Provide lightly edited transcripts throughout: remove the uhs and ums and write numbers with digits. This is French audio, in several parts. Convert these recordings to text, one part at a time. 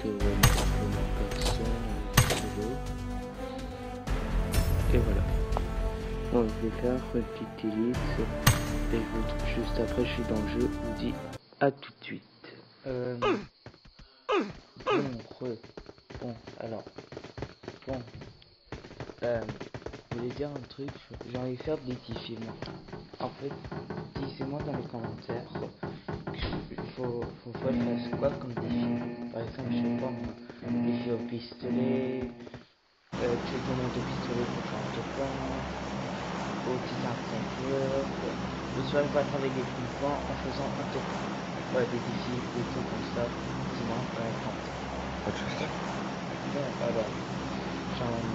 mettre un peu ma personne solo. Et voilà. Bon, je vais faire une petite élite. Et juste après, je suis dans le jeu. Je vous dis à tout de suite. Bon, alors. Bon. Je voulais dire un truc. J'ai envie de faire des défis maintenant. En fait, dites-moi dans les commentaires. Faut que je fasse quoi comme défi. Par exemple, je sais pas moi. Défi au pistolet. Tu tout le monde au pistolet pour faire un top 1. Au titan sniper. Ou soit battre avec des coups de poing en faisant un top 1. Ouais, des défis, des trucs comme ça. Dis-moi dans les commentaires. Pas de soucis. Bon, alors. Attends.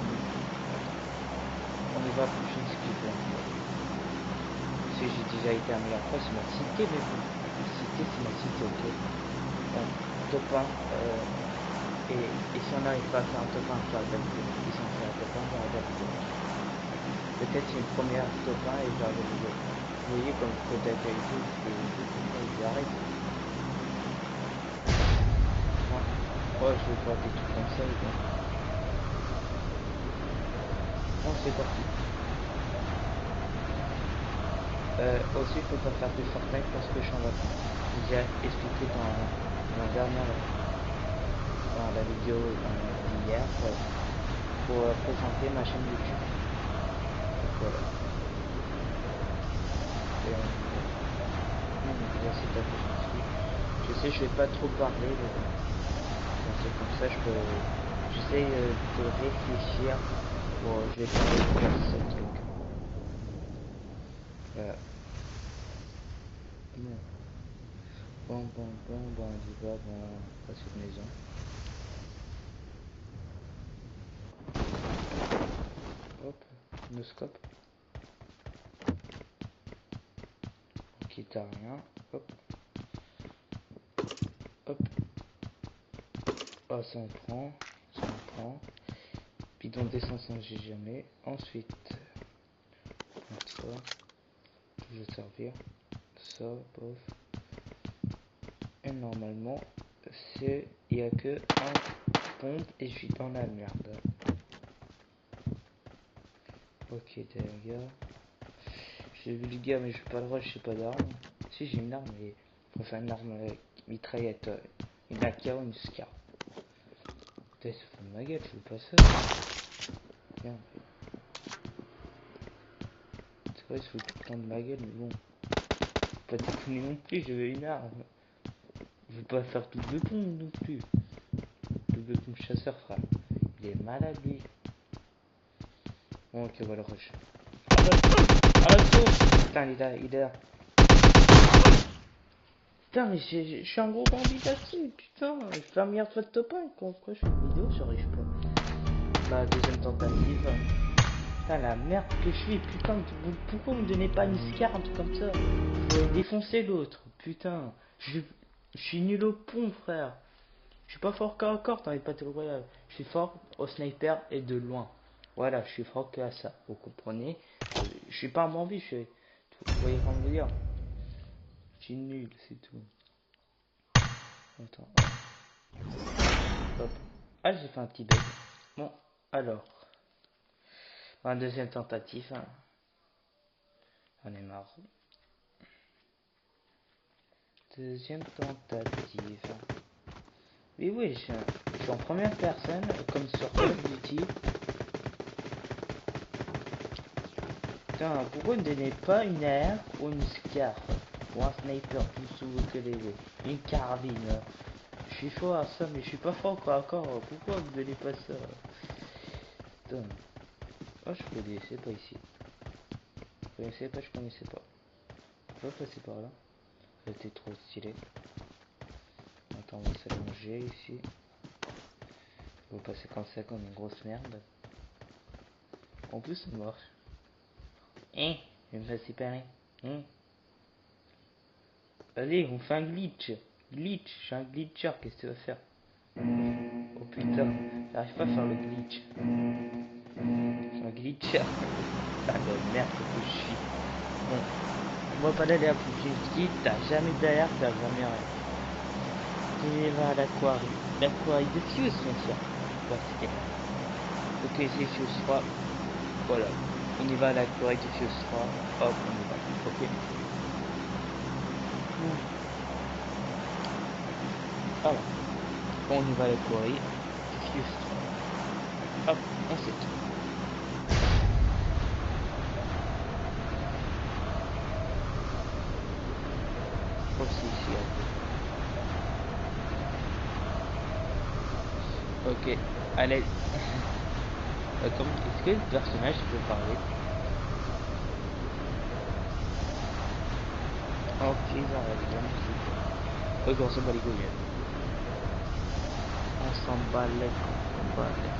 On y va plus une skip là. Si j'ai déjà été à meilleure fois, c'est ma cité, mais bon. Ma cité, c'est ma cité, ok. Bon, top 1. Et si on n'arrive pas à faire un top 1, j'arrête la vidéo. Et si on fait un top 1, j'arrête la vidéo. Peut-être c'est une première top 1 et j'arrête la vidéo. Vous voyez comme côté actualité, il fait des top 1, il arrête. Oh, je vais faire des trucs comme ça, mais bon. Bon, c'est parti. Aussi, il faut pas faire de Fortnite parce que je suis en vacances. Je vous ai expliqué dans la dernière, dans la vidéo d'hier, pour présenter ma chaîne YouTube. Donc voilà. Voilà, c'est ta prochaine suite. Je sais, je vais pas trop parler, mais bon. Bon, c'est comme ça, j'essaie de réfléchir. Bon, je vais parler de faire ce truc. Voilà. Bon, on y va, bon, à cette maison. Hop, no scope. On quitte à rien. Hop. Hop. Ah, ça on prend. Ça on prend. Bidon d'essence, j'ai jamais. Ensuite, ça. Je vais servir. Ça, bof. Et normalement, il n'y a que un pompe et je suis dans la merde. Ok, dégâts. J'ai vu le gars, mais j'ai pas le droit, je sais pas d'arme. Si, j'ai une arme, mais je préfère une arme mitraillette. Une AK ou une SCAR. Putain, ça fout de ma gueule, je veux pas ça. Bien. C'est vrai, ça fout tout le temps de ma gueule, mais bon. Pas déconner non plus, je veux une arme. Je veux pas faire double pompe non plus. Double pompe chasseur, frère. Il est malade, lui. Bon, ok, on va le rush. Arrête, putain, il est là. Putain, mais je suis un gros bandit cassé, putain. Je fais un meilleur fois de top 1. Pourquoi je fais une vidéo, j'arrive pas. Bah, deuxième tentative. Putain, la merde que je suis, putain. Pourquoi vous me donnez pas une scar, un truc comme ça? Vous avez défoncé l'autre, putain. Je suis nul au pont, frère. Je suis pas fort qu'à corps dans les Battle Royale. Je suis fort au sniper et de loin. Voilà, je suis fort que à ça. Vous comprenez? Je suis pas un bandit, je suis. Vous voyez comment je veux dire? Je suis nul, c'est tout. Attends. Hop. Ah, j'ai fait un petit bug. Bon, alors. Un deuxième tentative. Hein. J'en ai marre. Deuxième tentative. Oui, oui, je suis en première personne, comme sur Call of Duty. Putain, pourquoi ne donnez pas une AR ou une SCAR ou un sniper plus souvent que les deux? Une carabine. Je suis fort à ça, mais je suis pas fort encore. Pourquoi vous donnez pas ça? Putain. Oh, je connaissais pas ici. Je connaissais pas. On peut passer par là. C'était trop stylé. Attends, on va s'allonger ici. On va passer comme ça comme une grosse merde. En plus, ça marche. Hein? Je me fais séparer. Hein? Allez, on fait un glitch. Glitch, je suis un glitcher, qu'est-ce que tu vas faire? Oh putain, j'arrive pas à faire le glitch. Je suis un glitcher. Ah la merde que je suis. Bon, on va pas aller à plus ski, t'as jamais d'air, t'as jamais rien. Et va à l'aquarie. L'aquarie de Fuse, bien sûr. Basket. Ok, c'est Fuse 3. Voilà. On y va à l'aquarie de Fuse 3. Hop, on y va. Ok. Bon. Voilà. On y va à l'aquarie de Fuse 3. Hop, on saute. Oh, si, si, elle peut pas. Ok. Allez. Comme, est-ce que le personnage peut parler? Ok, ils ont arrêté la musique. Ok, on s'en bat les couilles. On s'en bat les, on s'en bat les.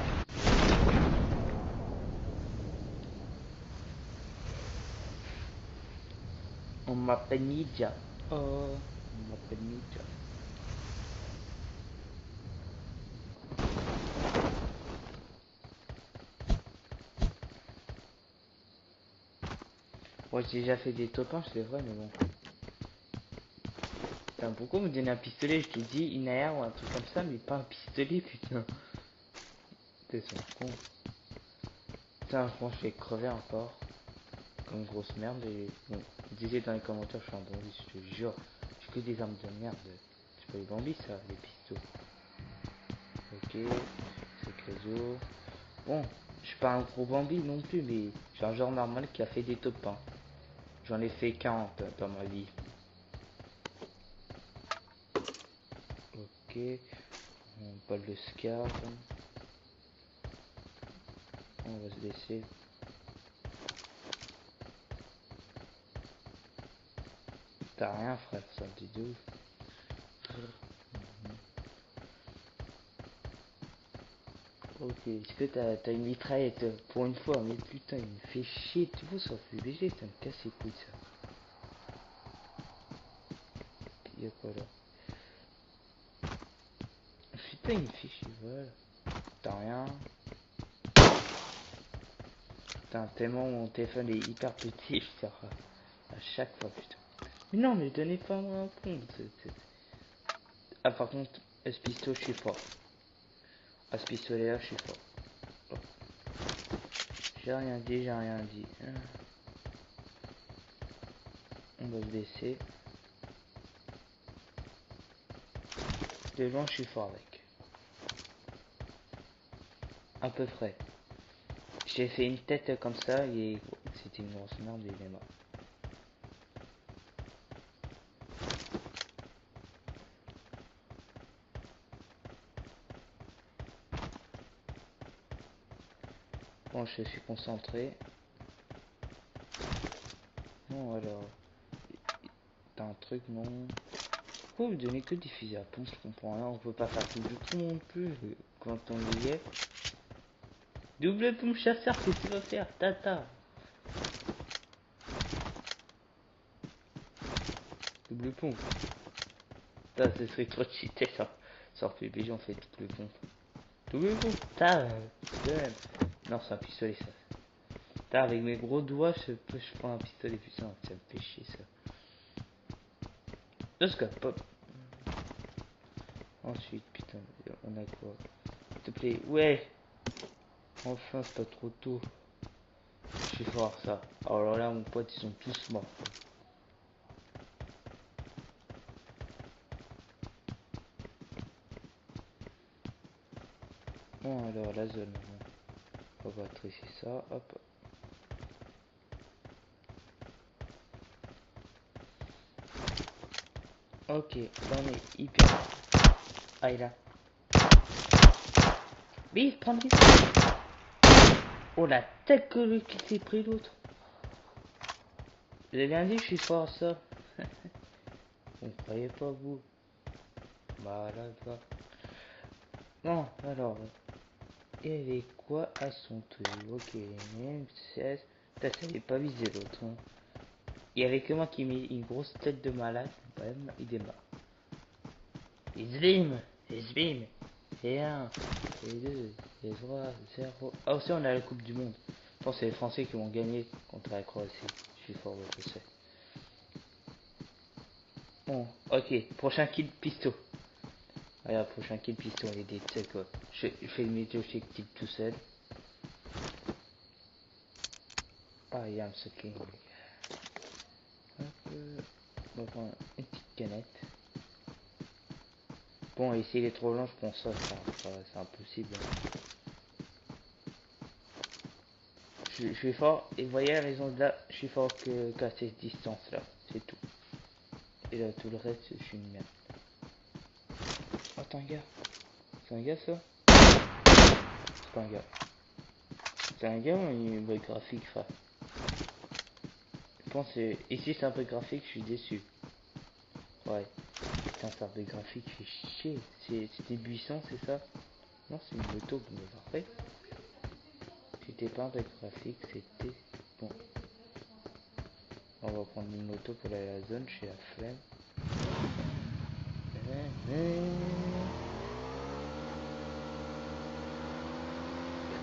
On m'appelle Ninja. Oh, on m'appelle Ninja. Moi j'ai déjà fait des top 1, c'est vrai, mais bon. Putain, pourquoi me donner un pistolet? Je te dis une AR ou un truc comme ça, mais pas un pistolet, putain. T'es son con. Putain, je pense que je vais crever encore. Comme une grosse merde. Et bon, disez dans les commentaires, je suis un bandit, je te jure. J'ai que des armes de merde. C'est pas les bandits, ça, les pistons. Ok, c'est réseau. Bon, je suis pas un gros Bambi non plus, mais je suis un genre normal qui a fait des top 1. J'en ai fait 40 dans ma vie. Ok, on parle de Scar. On va se laisser. T'as rien, frère, ça me dit de ouf. Ok, est-ce que t'as une mitraillette pour une fois? Mais putain, il me fait chier, tu vois, sur PUBG, ça me casse les couilles, ça. Y'a quoi là? Putain, il me fait chier, voilà. T'as rien. Putain, tellement mon téléphone est hyper petit, putain. À chaque fois, putain. Mais non, mais donnez pas moi un pompe. Ah, par contre, à ce pistolet, je suis fort. À ce pistolet là, je suis fort. Oh. J'ai rien dit, j'ai rien dit. On va se baisser. De loin, je suis fort avec. À peu près. J'ai fait une tête comme ça et c'était une grosse merde et il est mort. Bon, je suis concentré. Bon, alors. T'as un truc, non? Pourquoi vous donnez que des fusils à pompe? Je comprends rien. On peut pas faire tout du tout non plus quand on y est. Double pompe chasseur, qu'est-ce que tu vas faire? Tata. Double pompe. Ça, ce serait trop cheaté ça. Sur PUBG, on fait double pompe. Double pompe. T'as. Non, c'est un pistolet ça. T'as, avec mes gros doigts, je prends un pistolet. Putain, ça me fait chier ça. Deux scopes, pop. Ensuite, putain, on a quoi? S'il te plaît, ouais. Enfin, c'est pas trop tôt. Je suis fort ça. Alors là, mon pote, ils sont tous morts. Bon, alors la zone. On va tresser ça. Hop. Ok, là on est hyper. Ah, il a. Mais il prend le risque. Oh la tête que qui s'est pris l'autre. Vous avez bien dit que je suis fort ça. Vous ne croyez pas vous. Malade va. Non, alors. Il y avait quoi à son truc? Ok, même 16. Putain, ça n'avait pas visé l'autre. Hein. Il y avait que moi qui mis une grosse tête de malade. Bam, il démarre. Isbim, Isbim. Et 1, et 2, et 3, 0. Ah aussi on a la Coupe du Monde. Je pense que c'est les Français qui vont gagner contre la Croatie. Je suis fort, ouais, je sais. Bon, ok, prochain kill pisto. Regarde, prochain kill piston et des tu sais quoi. Je fais le météo type tout seul. Ah, I am so king. Hop, on va prendre une petite canette. Bon, et s'il est trop lent, je prends ça, c'est impossible. Je suis fort, et vous voyez la raison de là, je suis fort qu'à cette distance là, c'est tout. Et là, tout le reste, je suis une merde. Oh, t'es un gars. C'est un gars ça? C'est pas un gars. C'est un gars ou une bug graphique, frère? Je pense que ici c'est un peu graphique, je suis déçu. Ouais. Putain, c'est un peu graphique, fait chier. C'était buisson, c'est ça? Non, c'est une moto, vous me parlez. C'était pas un bug graphique, c'était... Bon. On va prendre une moto pour aller à la zone, chez la flemme.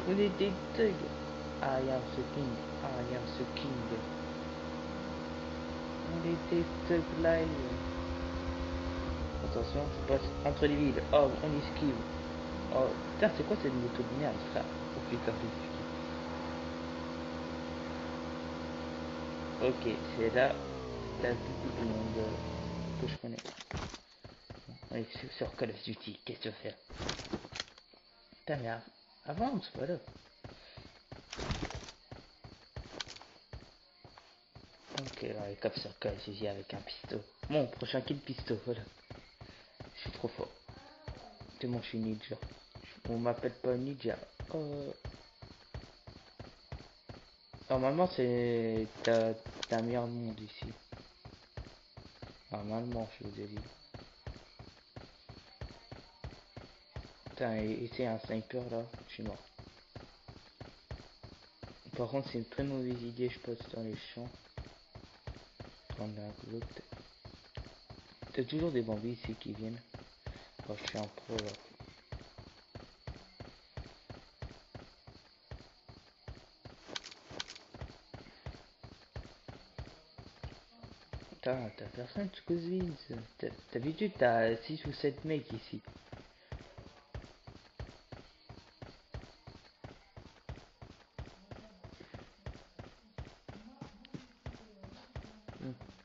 On est des thugs. I am the king. I am the king. On est des thugs live. Attention, je passe entre les villes. Oh, on esquive. Oh, putain, c'est quoi cette moto de merde, frère? Oh putain, ok, c'est là. T'as beaucoup de monde que je connais. Bon, allez, sur Call of Duty, qu'est-ce que tu vas faire? Putain, mais avance, voilà. Ok, allez, cap sur Call of Duty avec un pistolet. Bon, prochain kill pistolet, voilà. Je suis trop fort. Tellement je suis ninja. On m'appelle pas ninja. Normalement, c'est t'as un meilleur monde ici. Normalement, je vous ai dit. Putain, et c'est un sniper là, je suis mort. Par contre, c'est une très mauvaise idée, je passe dans les champs. Prendre la glotte. T'as toujours des bambis ici qui viennent. Oh, je suis un pro là. Putain, t'as personne, tu cousines. D'habitude, t'as 6 ou 7 mecs ici.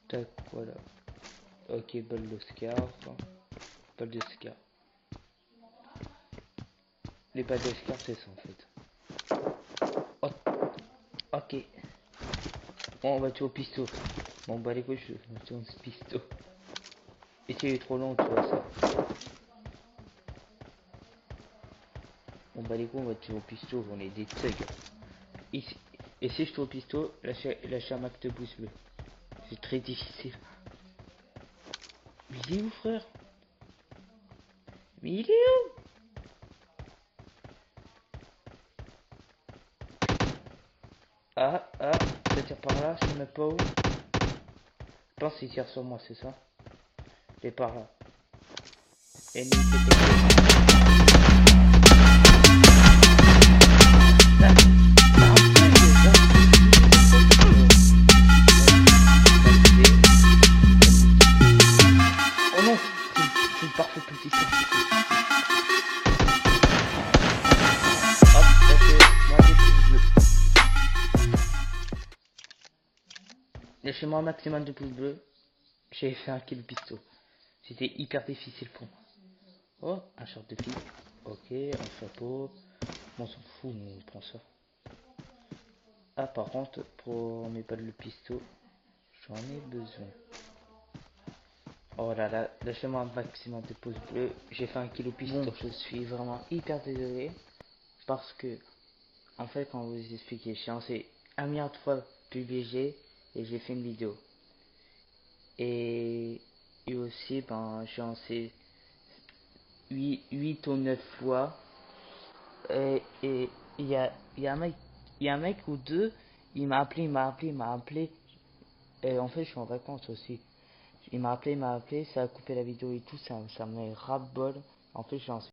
T'as quoi là? Ok, balle de scar. Balle de scar. Les balles de scar, c'est ça en fait. Oh, ok. Bon, on va tuer au pisto. Bon, bah les couilles, je me tourne ce pisto. Et c'est trop long, tu vois ça. Bon, bah les couilles, on va tuer au pisto, on est des thugs. Et si je tue au pisto, lâchez un max de pouce bleu. C'est très difficile. Mais il est où, frère? Mais il est où? Ah, ça tire par là, je sais même pas où. Je pense qu'il tire sur moi, c'est ça? Il est par là. Ennemi détecté. Oh non, c'est une parfaite position. Hop, lâchez-moi des pouces bleus. Lâchez-moi un maximum de pouces bleus. J'ai fait un kill pisto. C'était hyper difficile pour moi. Oh, un short de fille. Ok, un chapeau. On s'en fout, on prend ça. Ah, par contre, pour mes balles de pisto, j'en ai besoin. Oh là là, lâchez-moi un maximum de pouces bleus. J'ai fait un kilo pisto. Bon, je suis vraiment hyper désolé. Parce que, en fait, quand vous expliquez, j'ai lancé 1 milliard de fois PUBG et j'ai fait une vidéo. Et aussi, ben, j'ai lancé 8 ou 9 fois. Et il y a un mec ou deux, il m'a appelé. Et en fait, je suis en vacances aussi. Il m'a appelé, ça a coupé la vidéo et tout, ça m'a ras-bol. En fait, j'ai lancé